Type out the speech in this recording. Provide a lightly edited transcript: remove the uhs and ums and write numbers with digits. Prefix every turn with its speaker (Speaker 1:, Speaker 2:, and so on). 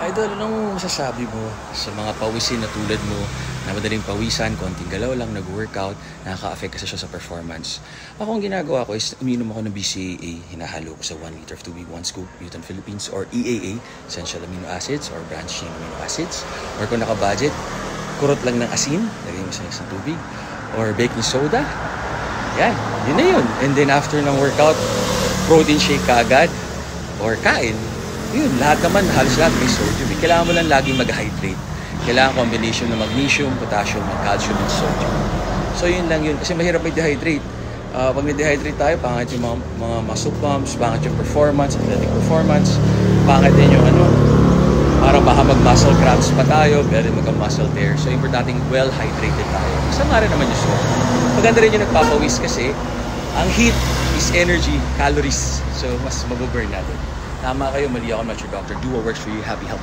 Speaker 1: Idol, anong masasabi mo sa mga pawisin na tulad mo na madaling pawisan, konting galaw lang, nag-workout, nakaka-affect kasi siya sa performance? Ako ang ginagawa ko is uminom ako ng BCAA, hinahalo ko sa 1 liter of tubig, 1 scoop, Mutant Philippines, or EAA, Essential Amino Acids, or Branched Chain Amino Acids. Or kung naka-budget, kurot lang ng asin, lagay mo sa isang tubig, or baking soda. Yan, yun na yun. And then after ng workout, protein shake ka agad, or kain. Yun, lahat naman, halos lahat may sodium. Kailangan mo lang laging mag-hydrate. Kailangan combination ng magnesium, potassium, calcium, and sodium. So yun lang yun. Kasi mahirap i-dehydrate. Pag na-dehydrate tayo, pangit yung mga muscle pumps, pangit yung performance, athletic performance, pangit din yung parang baka mag-muscle cramps pa tayo, pero mag-muscle tear. So importante well-hydrated tayo. Masama rin naman yung sweat. Maganda rin yung nagpapawis kasi ang heat is energy, calories. So mas mabuburn natin. Tama kayo, mali ako, I'm not your doctor. Do what works for you. Happy health.